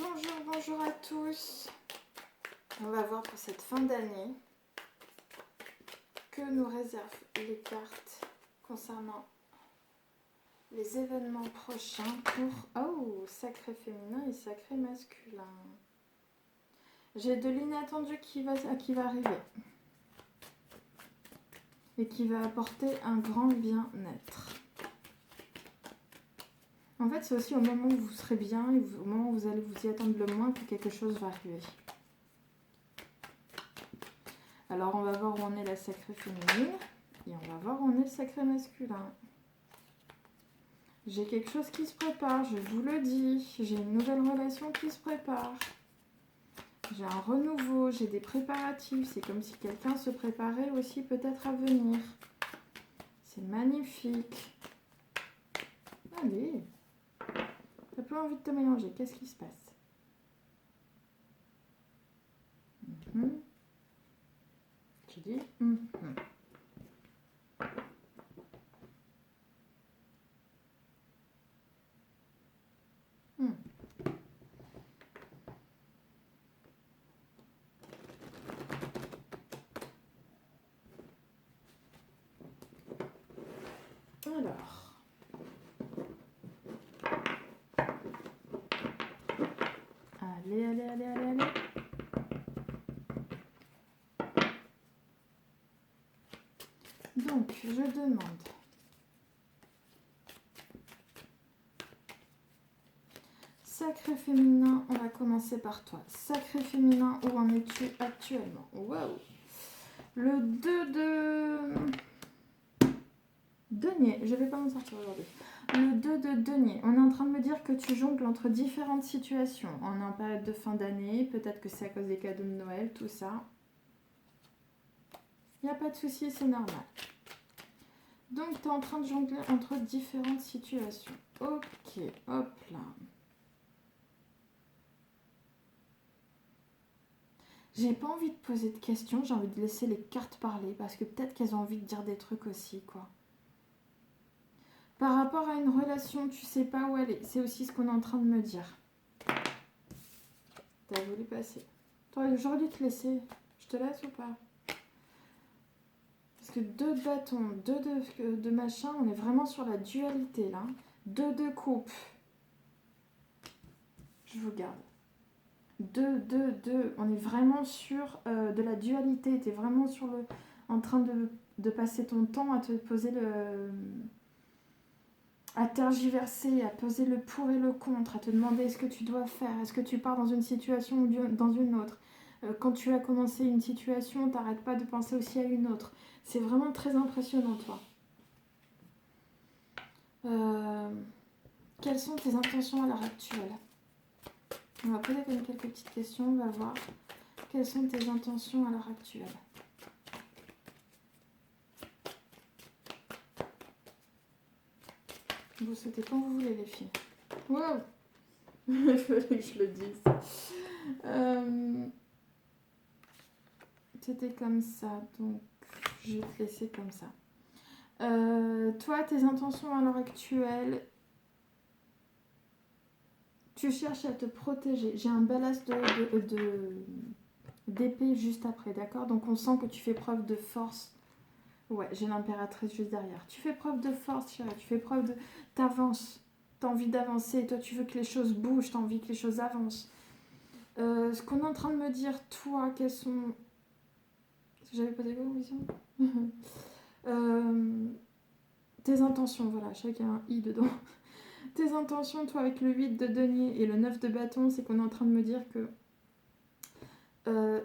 Bonjour, bonjour à tous. On va voir pour cette fin d'année que nous réservent les cartes concernant les événements prochains pour sacré féminin et sacré masculin. J'ai de l'inattendu qui va arriver et qui va apporter un grand bien-être. En fait, c'est aussi au moment où vous serez bien et au moment où vous allez vous y attendre le moins que quelque chose va arriver. Alors, on va voir où on est la sacrée féminine et on va voir où on est le sacré masculin. J'ai quelque chose qui se prépare, je vous le dis. J'ai une nouvelle relation qui se prépare. J'ai un renouveau, j'ai des préparatifs. C'est comme si quelqu'un se préparait aussi peut-être à venir. C'est magnifique. Allez. T'as pas envie de te mélanger, qu'est-ce qui se passe? Je dis Alors. Allez, allez, allez, allez, allez. Donc, je demande. Sacré féminin, on va commencer par toi. Sacré féminin, où en es-tu actuellement? Waouh! Le 2 de denier, je vais pas m'en sortir aujourd'hui. Le 2 de denier, on est en train de me dire que tu jongles entre différentes situations. On est en période de fin d'année, peut-être que c'est à cause des cadeaux de Noël, tout ça. Il n'y a pas de souci, c'est normal. Donc, tu es en train de jongler entre différentes situations. Ok, hop là. J'ai pas envie de poser de questions, j'ai envie de laisser les cartes parler parce que peut-être qu'elles ont envie de dire des trucs aussi, quoi. Par rapport à une relation, tu sais pas où elle est. C'est aussi ce qu'on est en train de me dire. T'as voulu passer. J'aurais dû te laisser. Je te laisse ou pas? Parce que 2 de bâtons, 2 de machin, on est vraiment sur la dualité là. 2 de coupe. Je vous garde. 2, 2, 2. On est vraiment sur de la dualité. Tu es vraiment en train de passer ton temps à te poser à tergiverser, à peser le pour et le contre, à te demander ce que tu dois faire. Est-ce que tu pars dans une situation ou dans une autre? Quand tu as commencé une situation, t'arrêtes pas de penser aussi à une autre. C'est vraiment très impressionnant, toi. Quelles sont tes intentions à l'heure actuelle? On va poser quelques petites questions, on va voir. Quelles sont tes intentions à l'heure actuelle? Vous sautez quand vous voulez, les filles. Wow. Il fallait que je le dise. C'était comme ça, donc je vais te laisser comme ça. Toi, tes intentions à l'heure actuelle, tu cherches à te protéger. J'ai un ballast d'épée juste après, d'accord? Donc on sent que tu fais preuve de force. Ouais, j'ai l'impératrice juste derrière. Tu fais preuve de force, chérie. Tu fais preuve de... T'avances. T'as envie d'avancer. Toi, tu veux que les choses bougent. T'as envie que les choses avancent. Ce qu'on est en train de me dire, toi, quelles sont... J'avais posé quoi, vision? Tes intentions, voilà. Je sais qu'il y a un i dedans. Tes intentions, toi, avec le 8 de denier et le 9 de bâton, c'est qu'on est en train de me dire que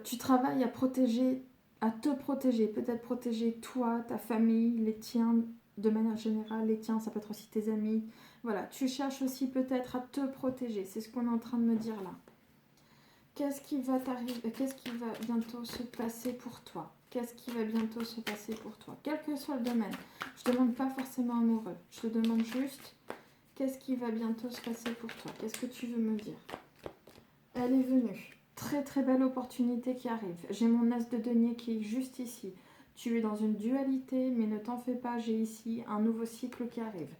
tu travailles à te protéger, peut-être protéger toi, ta famille, les tiens, de manière générale, les tiens, ça peut être aussi tes amis. Voilà, tu cherches aussi peut-être à te protéger, c'est ce qu'on est en train de me dire là. Qu'est-ce qui va t'arriver? Qu'est-ce qui va bientôt se passer pour toi? Qu'est-ce qui va bientôt se passer pour toi? Quel que soit le domaine. Je ne demande pas forcément amoureux, je te demande juste qu'est-ce qui va bientôt se passer pour toi? Qu'est-ce que tu veux me dire? Elle est venue. Très très belle opportunité qui arrive. J'ai mon as de denier qui est juste ici. Tu es dans une dualité, mais ne t'en fais pas, j'ai ici un nouveau cycle qui arrive.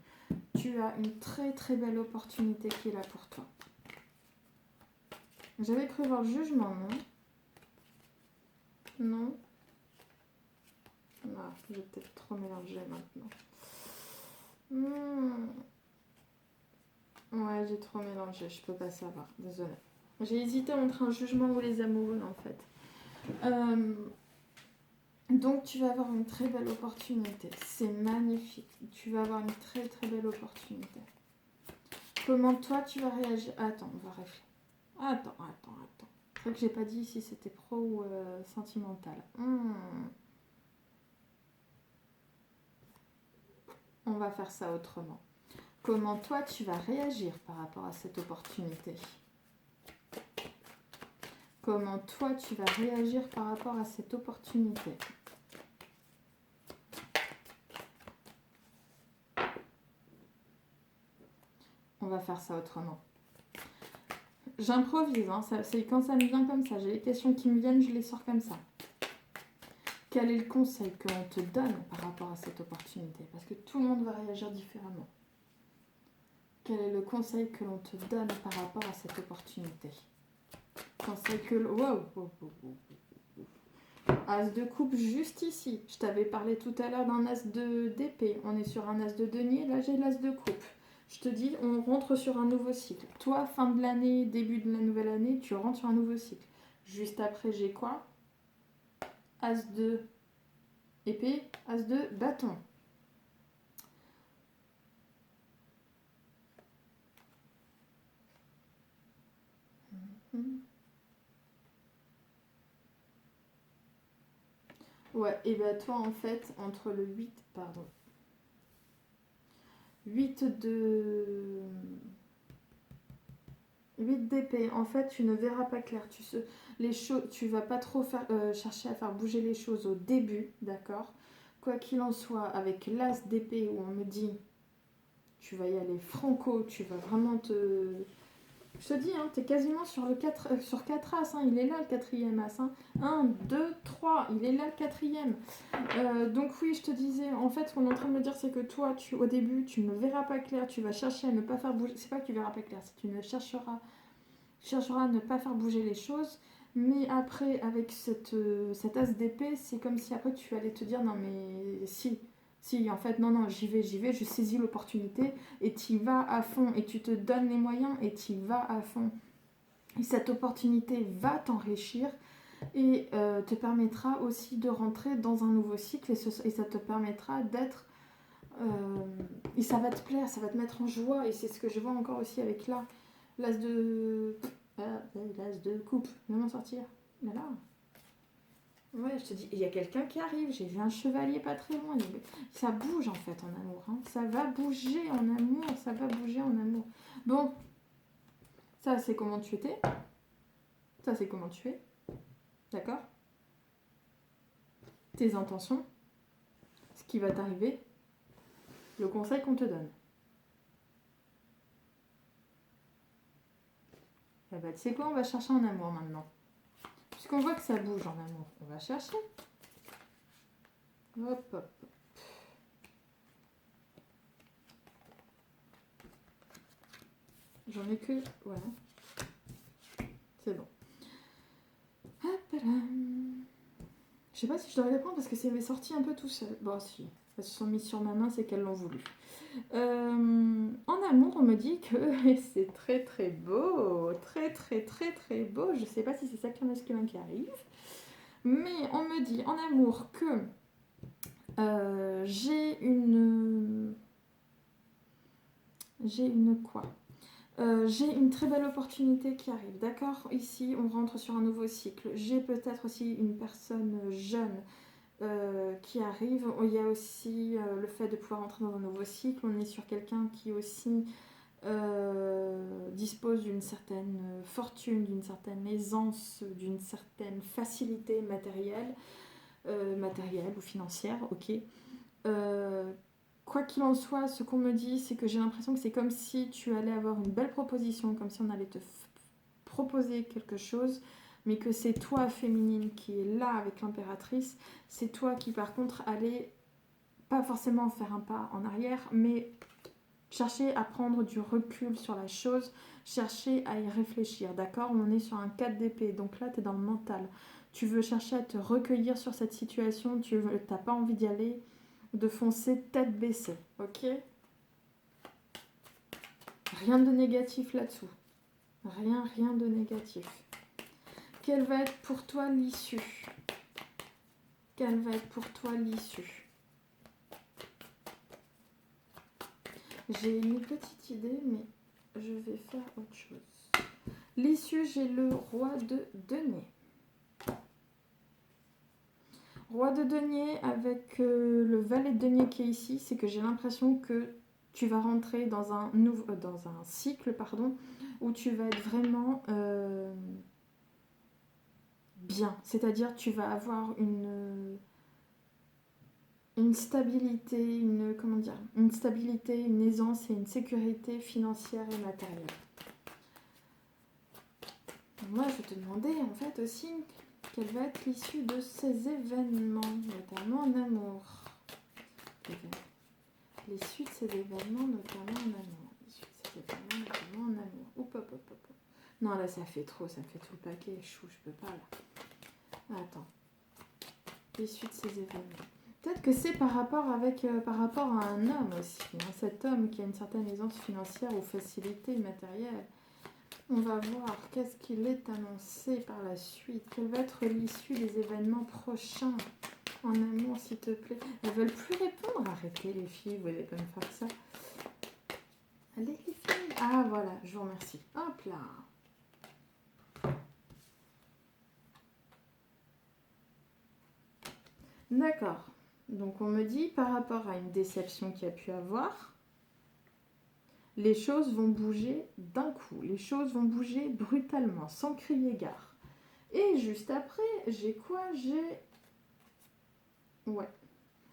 Tu as une très très belle opportunité qui est là pour toi. J'avais cru voir le jugement, non? Non. Ah, j'ai peut-être trop mélangé maintenant. Ouais, j'ai trop mélangé, je peux pas savoir, désolée. J'ai hésité entre un jugement ou les amoureux en fait. Donc tu vas avoir une très belle opportunité, c'est magnifique. Tu vas avoir une très très belle opportunité. Comment toi tu vas réagir? Attends, on va réfléchir. Attends. C'est vrai que j'ai pas dit si c'était pro ou sentimental. On va faire ça autrement. Comment toi tu vas réagir par rapport à cette opportunité? Comment toi tu vas réagir par rapport à cette opportunité? On va faire ça autrement. J'improvise, hein, c'est quand ça me vient comme ça. J'ai les questions qui me viennent, je les sors comme ça. Quel est le conseil que l'on te donne par rapport à cette opportunité? Parce que tout le monde va réagir différemment. Quel est le conseil que l'on te donne par rapport à cette opportunité? Conseil que... Wow. As de coupe juste ici. Je t'avais parlé tout à l'heure d'un as d'épée. On est sur un as de denier, là j'ai l'as de coupe. Je te dis, on rentre sur un nouveau cycle. Toi, fin de l'année, début de la nouvelle année, tu rentres sur un nouveau cycle. Juste après, j'ai quoi? As de épée, as de bâton. Ouais, et bah toi, en fait, entre le 8 d'épée, en fait, tu ne verras pas clair. Tu vas pas trop chercher à faire bouger les choses au début, d'accord? Quoi qu'il en soit, avec l'as d'épée où on me dit tu vas y aller franco, tu vas vraiment te... Je te dis, hein, tu es quasiment sur, sur 4 as, hein, il est là le quatrième as. 1, 2, 3, il est là le quatrième. Donc oui, je te disais, en fait, ce qu'on est en train de me dire, c'est que toi, au début, tu ne verras pas clair, tu vas chercher à ne pas faire bouger... C'est pas que tu verras pas clair, c'est que tu ne chercheras à ne pas faire bouger les choses. Mais après, avec cette as d'épée, c'est comme si après tu allais te dire, non mais si, en fait, non, j'y vais, je saisis l'opportunité et tu y vas à fond et tu te donnes les moyens et tu y vas à fond. Et cette opportunité va t'enrichir et te permettra aussi de rentrer dans un nouveau cycle et ça te permettra d'être... et ça va te plaire, ça va te mettre en joie et c'est ce que je vois encore aussi avec l'as de... l'as de coupe, viens m'en sortir. Là. Ouais, je te dis, il y a quelqu'un qui arrive, j'ai vu un chevalier pas très loin. Ça bouge en fait en amour. Hein. Ça va bouger en amour, ça va bouger en amour. Bon, ça c'est comment tu étais. Ça c'est comment tu es. D'accord? Tes intentions, ce qui va t'arriver, le conseil qu'on te donne. Eh ben, tu sais quoi, on va chercher en amour maintenant. Puisqu'on voit que ça bouge en amour, on va chercher. Hop. J'en ai que... Voilà. C'est bon. Hop là. Je sais pas si je devrais les prendre parce que c'est sorti un peu tout seul. Bon, si. Elles se sont mises sur ma main, c'est qu'elles l'ont voulu. En amour, on me dit que c'est très très beau. Très très très très beau. Je sais pas si c'est sacré masculin qui arrive. Mais on me dit en amour que j'ai une quoi? J'ai une très belle opportunité qui arrive, d'accord? Ici, on rentre sur un nouveau cycle. J'ai peut-être aussi une personne jeune qui arrive. Il y a aussi le fait de pouvoir entrer dans un nouveau cycle. On est sur quelqu'un qui aussi dispose d'une certaine fortune, d'une certaine aisance, d'une certaine facilité matérielle ou financière, ok. Quoi qu'il en soit, ce qu'on me dit, c'est que j'ai l'impression que c'est comme si tu allais avoir une belle proposition, comme si on allait te proposer quelque chose, mais que c'est toi, féminine, qui est là avec l'impératrice. C'est toi qui, par contre, allais pas forcément faire un pas en arrière, mais Cherchez à prendre du recul sur la chose, cherchez à y réfléchir, d'accord? On est sur un 4 d'épée, donc là, tu es dans le mental. Tu veux chercher à te recueillir sur cette situation, tu n'as pas envie d'y aller, de foncer tête baissée, ok? Rien de négatif là-dessous. Rien de négatif. Quelle va être pour toi l'issue? Quelle va être pour toi l'issue? J'ai une petite idée, mais je vais faire autre chose. L'issue, j'ai le roi de denier. Roi de denier avec le valet de denier qui est ici, c'est que j'ai l'impression que tu vas rentrer dans un cycle, pardon, où tu vas être vraiment bien. C'est-à-dire tu vas avoir une stabilité, une stabilité, une aisance et une sécurité financière et matérielle. Moi, je te demandais en fait aussi quelle va être l'issue de ces événements, notamment en amour. L'issue de ces événements, notamment en amour. L'issue de ces événements, notamment en amour. Hop. Non, là, ça fait trop, ça me fait tout le paquet. Chou, je peux pas, là. Attends. L'issue de ces événements. Peut-être que c'est par rapport à un homme aussi. Hein, cet homme qui a une certaine aisance financière ou facilité matérielle. On va voir qu'est-ce qu'il est annoncé par la suite. Quelle va être l'issue des événements prochains en amour, s'il te plaît. Elles veulent plus répondre. Arrêtez les filles, vous n'allez pas me faire ça. Allez les filles. Ah voilà, je vous remercie. Hop là. D'accord. Donc on me dit par rapport à une déception qu'il y a pu avoir, les choses vont bouger d'un coup. Les choses vont bouger brutalement, sans crier gare. Et juste après, j'ai quoi? Ouais.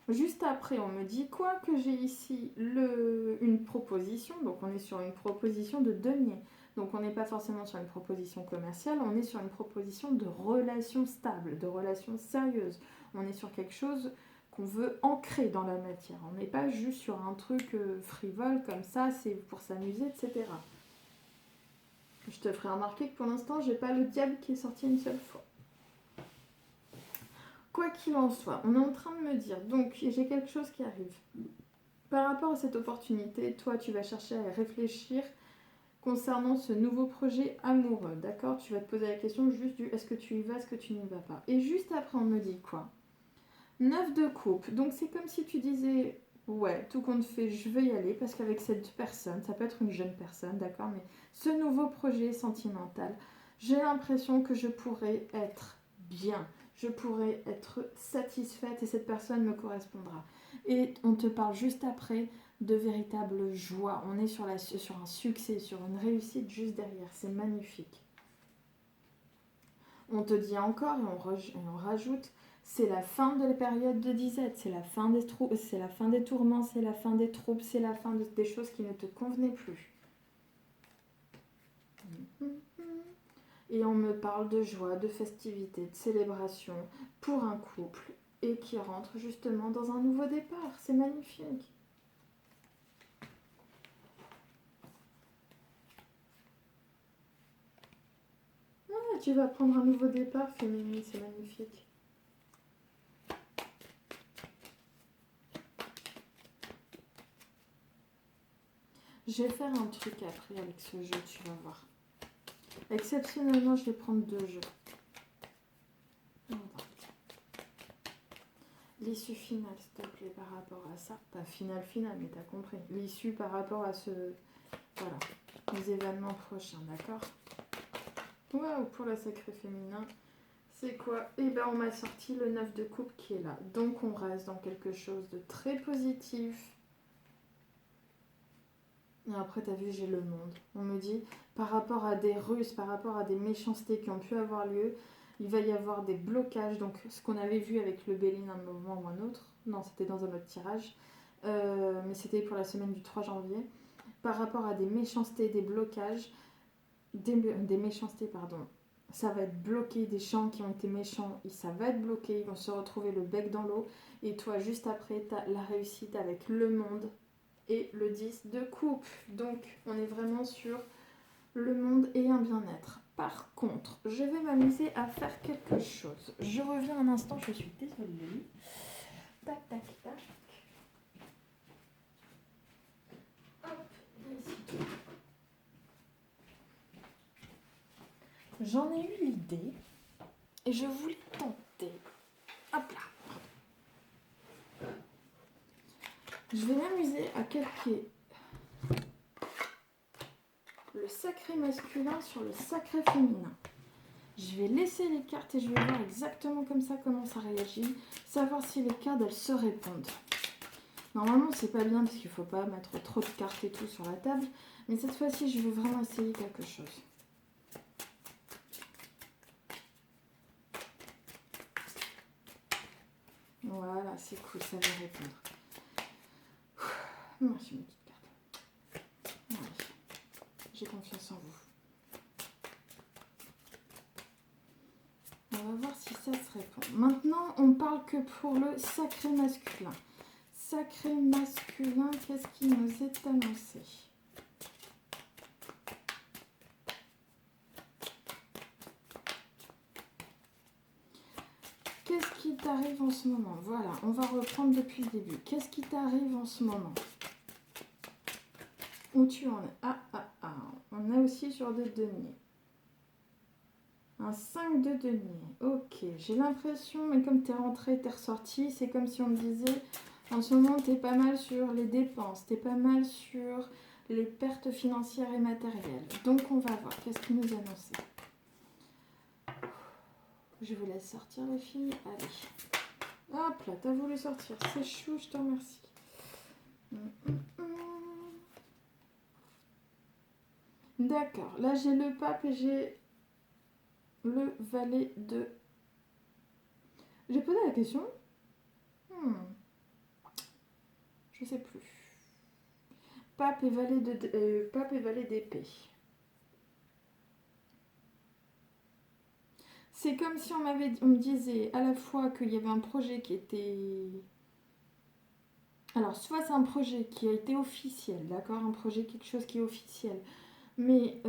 Juste après, on me dit quoi? Que j'ai ici une proposition. Donc on est sur une proposition de denier. Donc on n'est pas forcément sur une proposition commerciale, on est sur une proposition de relation stable, de relation sérieuse. On est sur quelque chose qu'on veut ancrer dans la matière. On n'est pas juste sur un truc frivole comme ça, c'est pour s'amuser, etc. Je te ferai remarquer que pour l'instant, j'ai pas le diable qui est sorti une seule fois. Quoi qu'il en soit, on est en train de me dire, donc j'ai quelque chose qui arrive. Par rapport à cette opportunité, toi, tu vas chercher à réfléchir concernant ce nouveau projet amoureux, d'accord? Tu vas te poser la question juste du est-ce que tu y vas, est-ce que tu n'y vas pas? Et juste après, on me dit quoi? 9 de coupe. Donc c'est comme si tu disais, ouais, tout compte fait, je vais y aller parce qu'avec cette personne, ça peut être une jeune personne, d'accord? Mais ce nouveau projet sentimental, j'ai l'impression que je pourrais être bien. Je pourrais être satisfaite et cette personne me correspondra. Et on te parle juste après de véritable joie. On est sur un succès, sur une réussite juste derrière. C'est magnifique. On te dit encore et on rajoute, c'est la fin de la période de disette, c'est la fin des c'est la fin des tourments, c'est la fin des troubles, c'est la fin des choses qui ne te convenaient plus. Et on me parle de joie, de festivité, de célébration pour un couple et qui rentre justement dans un nouveau départ. C'est magnifique. Ah, tu vas prendre un nouveau départ, féminine, c'est magnifique. Je vais faire un truc après avec ce jeu, tu vas voir. Exceptionnellement, je vais prendre 2 jeux. L'issue finale, s'il te plaît, par rapport à ça. Pas finale, mais t'as compris. L'issue par rapport à voilà, les événements prochains, d'accord? Waouh, pour le sacré féminin, c'est quoi? Eh ben, on m'a sorti le 9 de coupe qui est là. Donc, on reste dans quelque chose de très positif. Et après, t'as vu, j'ai le monde. On me dit, par rapport à des ruses, par rapport à des méchancetés qui ont pu avoir lieu, il va y avoir des blocages. Donc, ce qu'on avait vu avec le Béline à un moment ou un autre, non, c'était dans un autre tirage, mais c'était pour la semaine du 3 janvier. Par rapport à des méchancetés, des blocages, des méchancetés, pardon, ça va être bloqué. Des gens qui ont été méchants, ça va être bloqué. Ils vont se retrouver le bec dans l'eau. Et toi, juste après, t'as la réussite avec le monde. et le 10 de coupe. Donc, on est vraiment sur le monde et un bien-être. Par contre, je vais m'amuser à faire quelque chose. Je reviens un instant, je suis désolée. Tac, tac, tac. Hop, ici. J'en ai eu l'idée et je voulais tenter. Hop là. Je vais m'amuser à calquer le sacré masculin sur le sacré féminin. Je vais laisser les cartes et je vais voir exactement comme ça comment ça réagit, savoir si les cartes elles se répondent. Normalement c'est pas bien parce qu'il faut pas mettre trop de cartes et tout sur la table, mais cette fois-ci je veux vraiment essayer quelque chose. Voilà, c'est cool, ça va répondre. Moi j'ai une petite carte. Ouais. J'ai confiance en vous. On va voir si ça se répond. Maintenant, on parle que pour le sacré masculin. Sacré masculin, qu'est-ce qui nous est annoncé? Qu'est-ce qui t'arrive en ce moment? Voilà, on va reprendre depuis le début. Qu'est-ce qui t'arrive en ce moment? Où tu en es? On est aussi sur des deniers. Un 5 de denier. Ok, j'ai l'impression, mais comme t'es rentré, t'es ressorti, c'est comme si on me disait, en ce moment, t'es pas mal sur les dépenses, t'es pas mal sur les pertes financières et matérielles. Donc, on va voir. Qu'est-ce qui nous est annoncé? Je vous laisse sortir, les filles. Allez. Hop là, t'as voulu sortir. C'est chou, je te remercie. D'accord. Là, j'ai le pape et j'ai le valet de... J'ai posé la question. Je sais plus. Pape et valet d'épée. C'est comme si on me disait à la fois qu'il y avait un projet qui était... Alors, soit c'est un projet qui a été officiel, d'accord? Un projet, quelque chose qui est officiel. Mais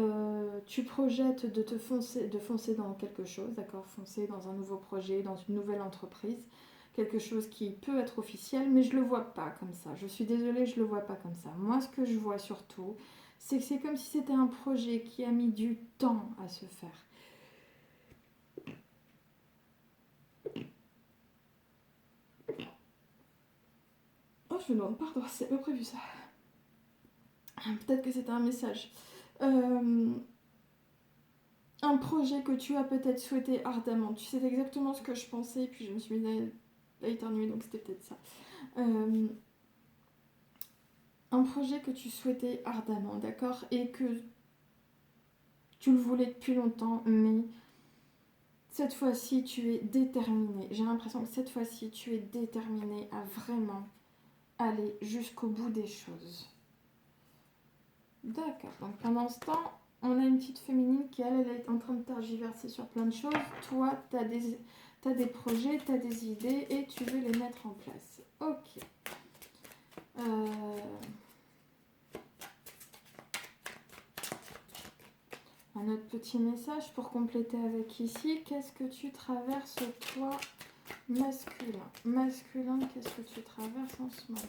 tu projettes de foncer dans quelque chose, d'accord? Foncer dans un nouveau projet, dans une nouvelle entreprise. Quelque chose qui peut être officiel, mais je ne le vois pas comme ça. Je suis désolée, je ne le vois pas comme ça. Moi, ce que je vois surtout, c'est que c'est comme si c'était un projet qui a mis du temps à se faire. Oh, je me demande pardon, c'est pas prévu ça. Peut-être que c'était un message. Un projet que tu as peut-être souhaité ardemment. Tu sais exactement ce que je pensais, puis je me suis mis à éternuer, donc c'était peut-être ça. Un projet que tu souhaitais ardemment, d'accord? Et que tu le voulais depuis longtemps, mais cette fois-ci, tu es déterminé. J'ai l'impression que cette fois-ci, tu es déterminé à vraiment aller jusqu'au bout des choses. D'accord. Donc pendant ce temps, on a une petite féminine qui, elle est en train de tergiverser sur plein de choses. Toi, tu as des projets, tu as des idées et tu veux les mettre en place. Ok. Un autre petit message pour compléter avec ici. Qu'est-ce que tu traverses, toi, masculin? Masculin, qu'est-ce que tu traverses en ce moment?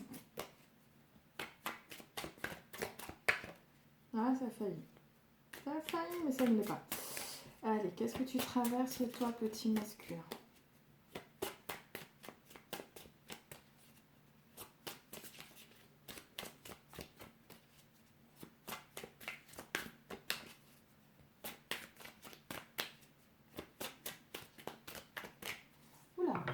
Ah, ça a failli. Ça a failli, mais ça ne l'est pas. Allez, qu'est-ce que tu traverses, toi, petit masculin? Oula.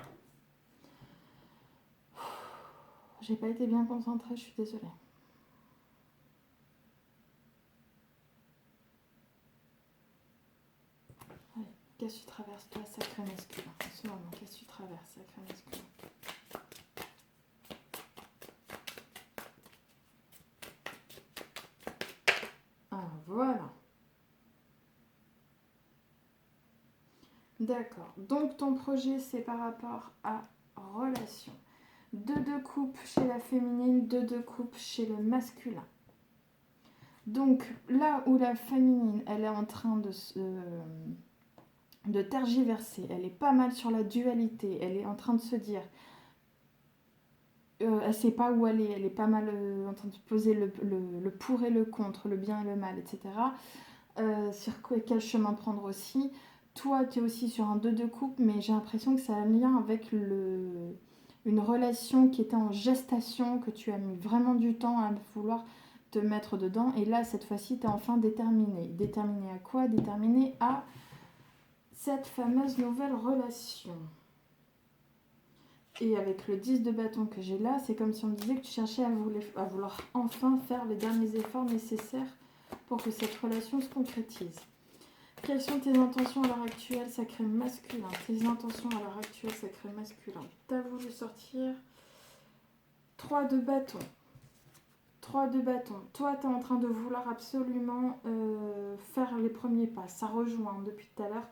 J'ai pas été bien concentrée, je suis désolée. Allez, qu'est-ce que tu traverses, toi, sacré masculin? En ce moment, qu'est-ce que tu traverses, sacré masculin? Ah, voilà. D'accord. Donc, ton projet, c'est par rapport à relation. 2 de coupe chez la féminine, 2 de coupe chez le masculin. Donc là où la féminine, elle est en train de tergiverser, elle est pas mal sur la dualité, elle est en train de se dire, elle sait pas où aller, elle est pas mal en train de poser le pour et le contre, le bien et le mal, etc. Sur quel chemin prendre aussi. Toi, tu es aussi sur un 2 de coupe, mais j'ai l'impression que ça a un lien avec une relation qui était en gestation, que tu as mis vraiment du temps à vouloir te mettre dedans. Et là, cette fois-ci, tu es enfin déterminé. Déterminé à quoi? Déterminé à cette fameuse nouvelle relation. Et avec le 10 de bâton que j'ai là, c'est comme si on me disait que tu cherchais à vouloir enfin faire les derniers efforts nécessaires pour que cette relation se concrétise. Quelles sont tes intentions à l'heure actuelle, sacré masculin? Tes intentions à l'heure actuelle, sacré masculin. T'as voulu sortir 3 de bâton. 3 de bâton. Toi, t'es en train de vouloir absolument faire les premiers pas. Ça rejoint depuis tout à l'heure.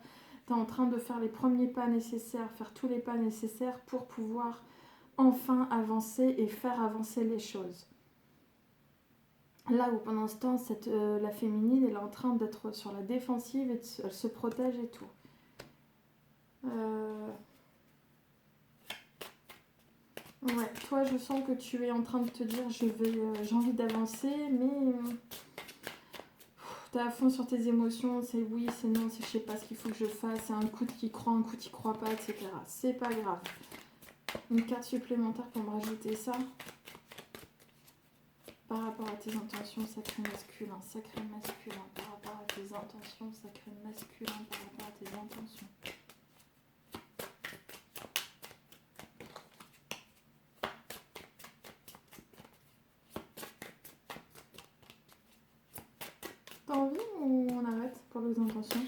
T'es en train de faire les premiers pas nécessaires, faire tous les pas nécessaires pour pouvoir enfin avancer et faire avancer les choses. Là où pendant ce temps, la féminine, elle est en train d'être sur la défensive et elle se protège et tout. Ouais, toi je sens que tu es en train de te dire j'ai envie d'avancer, mais t'es à fond sur tes émotions, c'est oui, c'est non, c'est je sais pas ce qu'il faut que je fasse, c'est un coup qui croit, un coup qui croit pas, etc. C'est pas grave. Une carte supplémentaire pour me rajouter ça. Par rapport à tes intentions, sacré masculin, par rapport à tes intentions, sacré masculin, par rapport à tes intentions. T'as envie ou on arrête pour les intentions?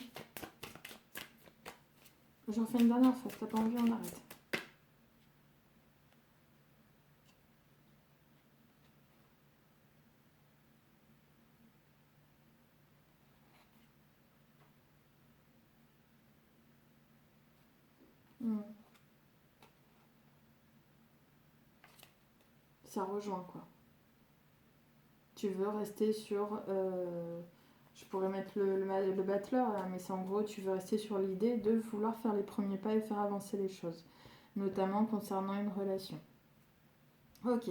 J'en fais une dernière fois, t'as pas envie, on arrête. Ça rejoint quoi. Tu veux rester sur... je pourrais mettre le battleur là, mais c'est en gros, tu veux rester sur l'idée de vouloir faire les premiers pas et faire avancer les choses. Notamment concernant une relation. Ok.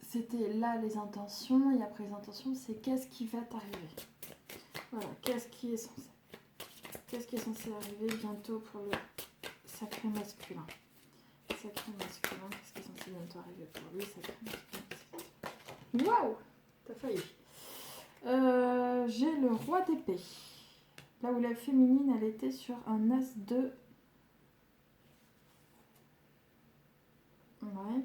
C'était là les intentions, et après les intentions, c'est qu'est-ce qui va t'arriver. Voilà, qu'est-ce qui est censé arriver bientôt pour le sacré masculin. Sacré masculin, qu'est-ce qui est censé bientôt arriver pour lui, sacré masculin. Waouh, t'as failli. J'ai le roi d'épée. Là où la féminine, elle était sur un as de... Ouais.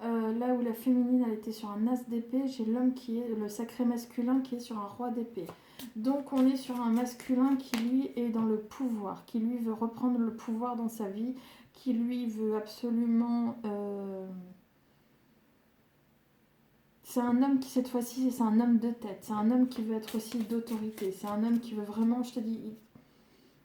Là où la féminine, elle était sur un as d'épée, j'ai l'homme qui est le sacré masculin qui est sur un roi d'épée. Donc on est sur un masculin qui lui est dans le pouvoir, qui lui veut reprendre le pouvoir dans sa vie, qui lui veut absolument... C'est un homme qui cette fois-ci, c'est un homme de tête, c'est un homme qui veut être aussi d'autorité, c'est un homme qui veut vraiment, je te dis,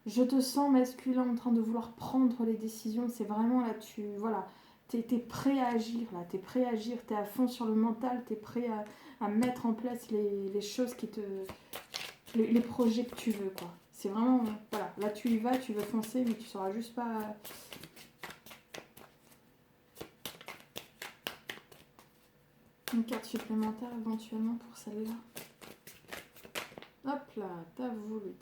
je te sens masculin en train de vouloir prendre les décisions, c'est vraiment là, voilà, t'es prêt à agir là, t'es prêt à agir, t'es à fond sur le mental, t'es prêt à mettre en place les choses qui te... les projets que tu veux quoi. C'est vraiment, voilà, là tu y vas, tu veux foncer, mais tu sauras juste pas... Une carte supplémentaire éventuellement pour celle-là. Hop là, t'as voulu,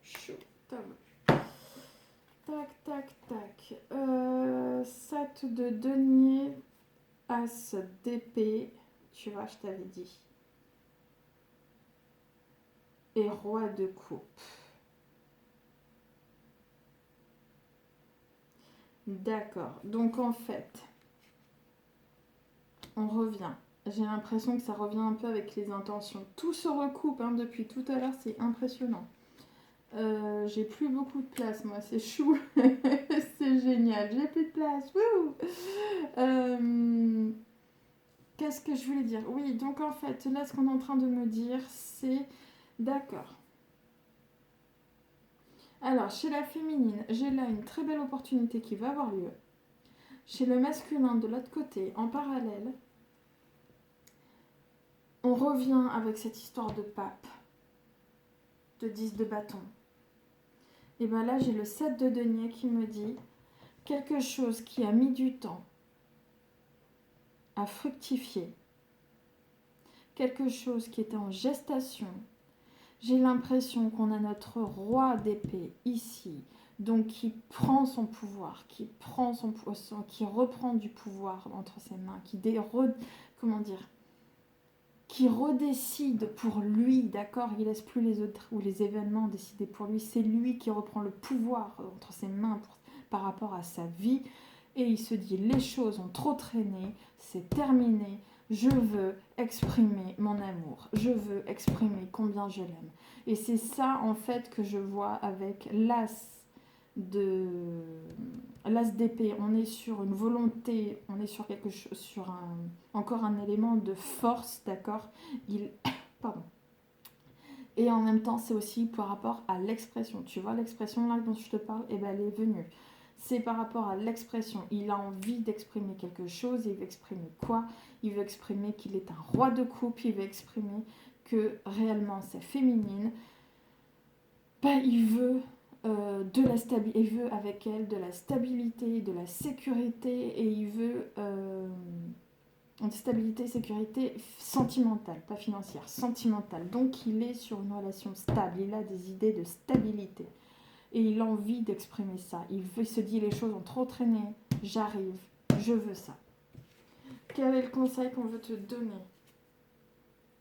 chou, t'as voulu. Tac, tac, tac. 7 de denier, as d'épée, tu vois, je t'avais dit. Et roi de coupe. D'accord, donc en fait, on revient. J'ai l'impression que ça revient un peu avec les intentions. Tout se recoupe hein, depuis tout à l'heure, c'est impressionnant. J'ai plus beaucoup de place, moi, c'est chou. C'est génial, j'ai plus de place. Qu'est-ce que je voulais dire? Oui, donc en fait, là, ce qu'on est en train de me dire, c'est... D'accord. Alors, chez la féminine, j'ai là une très belle opportunité qui va avoir lieu. Chez le masculin, de l'autre côté, en parallèle, on revient avec cette histoire de pape, de 10 de bâton. Et bien là, j'ai le 7 de denier qui me dit quelque chose qui a mis du temps à fructifier, quelque chose qui était en gestation. J'ai l'impression qu'on a notre roi d'épée ici, donc qui prend son pouvoir, qui reprend du pouvoir entre ses mains, comment dire, qui redécide pour lui, d'accord? Il laisse plus les autres ou les événements décider pour lui. C'est lui qui reprend le pouvoir entre ses mains par rapport à sa vie. Et il se dit, les choses ont trop traîné, c'est terminé. Je veux exprimer mon amour. Je veux exprimer combien je l'aime. Et c'est ça, en fait, que je vois avec l'as d'épée. On est sur une volonté, on est sur quelque chose, encore un élément de force, d'accord? Pardon. Et en même temps, c'est aussi par rapport à l'expression. Tu vois, l'expression là dont je te parle, eh ben, elle est venue. C'est par rapport à l'expression. Il a envie d'exprimer quelque chose. Il veut exprimer quoi? Il veut exprimer qu'il est un roi de coupe. Il veut exprimer que réellement c'est féminine. Ben, il veut il veut avec elle de la stabilité, de la sécurité, et il veut une stabilité, sécurité sentimentale, pas financière, sentimentale. Donc il est sur une relation stable, il a des idées de stabilité. Et il a envie d'exprimer ça. Il se dit les choses ont trop traîné, j'arrive, je veux ça. Quel est le conseil qu'on veut te donner?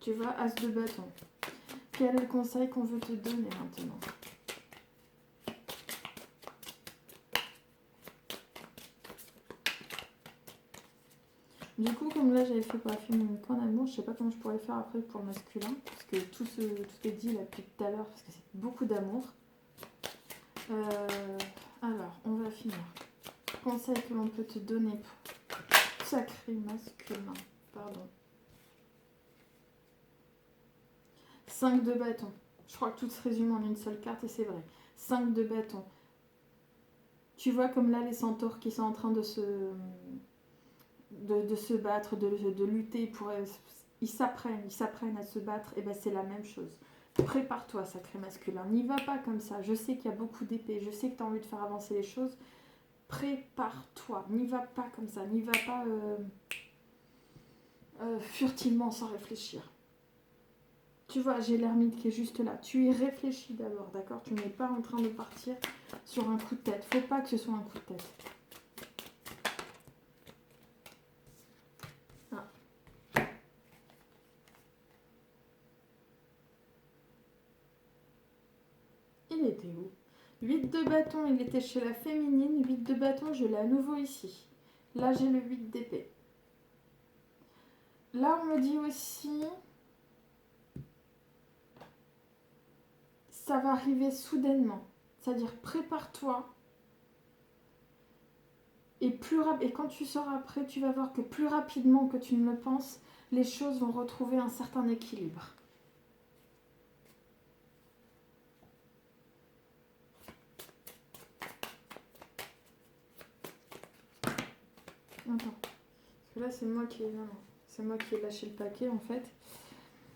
Tu vois, as de bâton. Quel est le conseil qu'on veut te donner maintenant? Du coup, comme là j'avais fait pour la féminine qu'en amour, je sais pas comment je pourrais faire après pour le masculin, parce que tout ce qui est dit là depuis tout à l'heure, parce que c'est beaucoup d'amour. Alors, on va finir. Conseil que l'on peut te donner pour sacré masculin. Pardon. 5 de bâton. Je crois que tout se résume en une seule carte et c'est vrai. 5 de bâton. Tu vois comme là les centaures qui sont en train de se battre, de lutter pour... Ils s'apprennent à se battre, et ben c'est la même chose. Prépare-toi, sacré masculin. N'y va pas comme ça. Je sais qu'il y a beaucoup d'épées, je sais que tu as envie de faire avancer les choses. Prépare-toi. N'y va pas comme ça. N'y va pas furtivement sans réfléchir. Tu vois, j'ai l'ermite qui est juste là. Tu y réfléchis d'abord, d'accord? Tu n'es pas en train de partir sur un coup de tête. Faut pas que ce soit un coup de tête. Il était où? 8 de bâton, il était chez la féminine. 8 de bâton, je l'ai à nouveau ici. Là, j'ai le 8 d'épée. Là, on me dit aussi... Ça va arriver soudainement. C'est-à-dire, prépare-toi. Et quand tu seras prêt, tu vas voir que plus rapidement que tu ne le penses, les choses vont retrouver un certain équilibre. Attends. Parce que là, c'est moi qui ai lâché le paquet, en fait.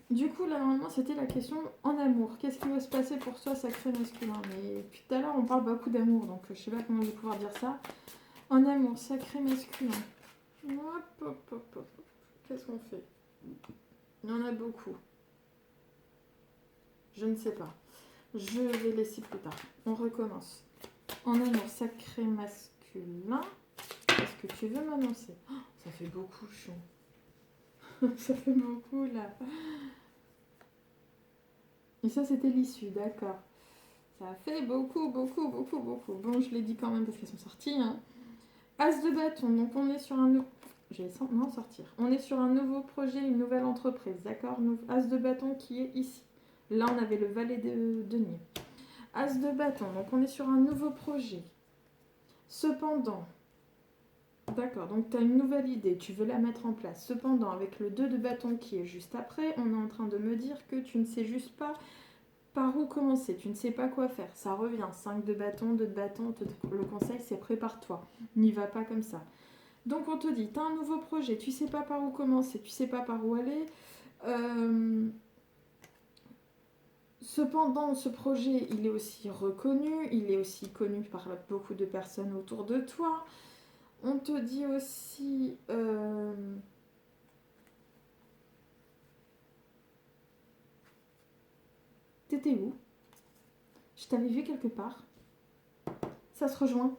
Du coup, là, normalement, c'était la question en amour. Qu'est-ce qui va se passer pour toi, sacré masculin? Mais depuis tout à l'heure, on parle beaucoup d'amour, donc je sais pas comment je vais pouvoir dire ça. En amour, sacré masculin. Hop, hop, hop, hop. Qu'est-ce qu'on fait? Il y en a beaucoup. Je ne sais pas. Je vais laisser plus tard. On recommence. En amour, sacré masculin. Qu'est-ce que tu veux m'annoncer? Oh, ça fait beaucoup, chou. Ça fait beaucoup, là. Et ça, c'était l'issue, d'accord. Ça fait beaucoup, beaucoup, beaucoup, beaucoup. Bon, je l'ai dit quand même parce qu'elles sont sorties. Hein. As de bâton, donc on est sur un... Je vais m'en sortir. On est sur un nouveau projet, une nouvelle entreprise, d'accord? As de bâton qui est ici. Là, on avait le valet de denier. As de bâton, donc on est sur un nouveau projet. Cependant, d'accord, donc tu as une nouvelle idée, tu veux la mettre en place. Cependant, avec le 2 de bâton qui est juste après, on est en train de me dire que tu ne sais juste pas Par où commencer? Tu ne sais pas quoi faire. Ça revient. 5 de bâton, 2 de bâton. Le conseil, c'est prépare-toi. N'y va pas comme ça. Donc on te dit, tu as un nouveau projet, tu sais pas par où commencer, tu sais pas par où aller. Cependant, ce projet, il est aussi reconnu, il est aussi connu par beaucoup de personnes autour de toi. On te dit aussi... T'étais où? Je t'avais vu quelque part. Ça se rejoint.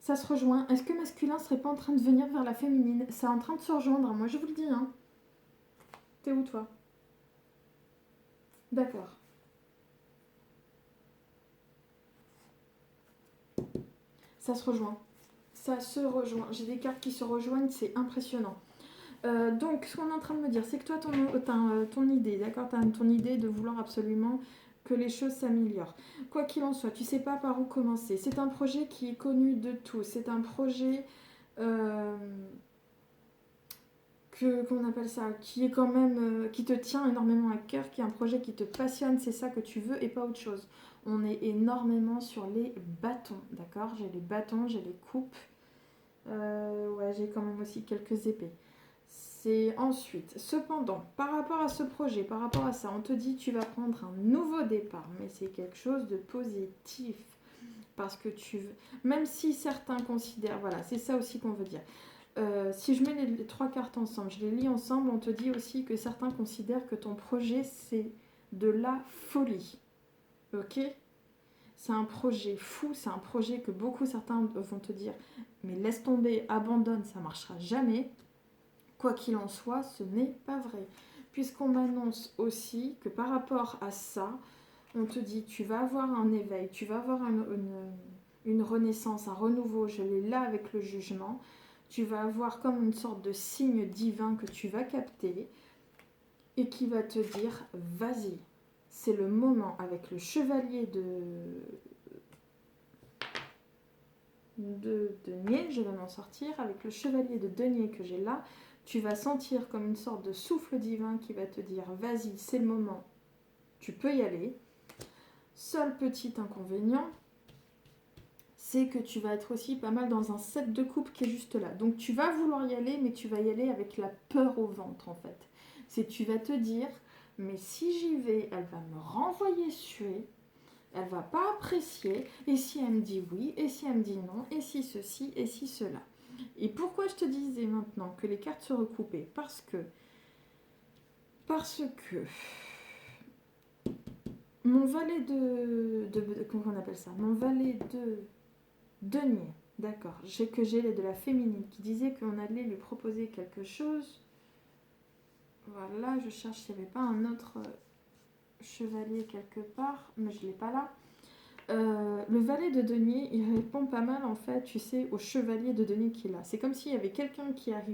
Ça se rejoint. Est-ce que masculin serait pas en train de venir vers la féminine? C'est en train de se rejoindre, moi je vous le dis. Hein. T'es où toi? D'accord. Ça se rejoint. Ça se rejoint. J'ai des cartes qui se rejoignent, c'est impressionnant. Donc, ce qu'on est en train de me dire, c'est que toi, ton idée, d'accord, tu as ton idée de vouloir absolument que les choses s'améliorent. Quoi qu'il en soit, tu sais pas par où commencer. C'est un projet qui est connu de tous. C'est un projet qu'on appelle ça, qui est quand même, qui te tient énormément à cœur, qui est un projet qui te passionne. C'est ça que tu veux et pas autre chose. On est énormément sur les bâtons, d'accord. J'ai les bâtons, j'ai les coupes. Ouais, j'ai quand même aussi quelques épées. C'est ensuite, cependant, par rapport à ce projet, par rapport à ça, on te dit tu vas prendre un nouveau départ, mais c'est quelque chose de positif. Parce que même si certains considèrent, voilà, c'est ça aussi qu'on veut dire. Si je mets les trois cartes ensemble, je les lis ensemble, on te dit aussi que certains considèrent que ton projet, c'est de la folie. Ok? C'est un projet fou, c'est un projet que certains vont te dire, mais laisse tomber, abandonne, ça marchera jamais. Quoi qu'il en soit, ce n'est pas vrai. Puisqu'on m'annonce aussi que par rapport à ça, on te dit tu vas avoir un éveil, tu vas avoir une renaissance, un renouveau, je l'ai là avec le jugement. Tu vas avoir comme une sorte de signe divin que tu vas capter et qui va te dire vas-y, c'est le moment avec le chevalier de denier, je vais m'en sortir, avec le chevalier de denier que j'ai là, tu vas sentir comme une sorte de souffle divin qui va te dire vas-y, c'est le moment, tu peux y aller. Seul petit inconvénient, c'est que tu vas être aussi pas mal dans un 7 de coupe qui est juste là. Donc tu vas vouloir y aller, mais tu vas y aller avec la peur au ventre en fait. C'est tu vas te dire, mais si j'y vais, elle va me renvoyer suer, elle va pas apprécier, et si elle me dit oui, et si elle me dit non, et si ceci, et si cela. Et pourquoi je te disais maintenant que les cartes se recoupaient? Parce que mon valet comment on appelle ça? Mon valet de denier, d'accord. J'ai de la féminine qui disait qu'on allait lui proposer quelque chose. Voilà, je cherche s'il n'y avait pas un autre chevalier quelque part, mais je ne l'ai pas là. Le valet de denier, il répond pas mal en fait, tu sais, au chevalier de denier qui est là. C'est comme s'il y avait quelqu'un qui arrivait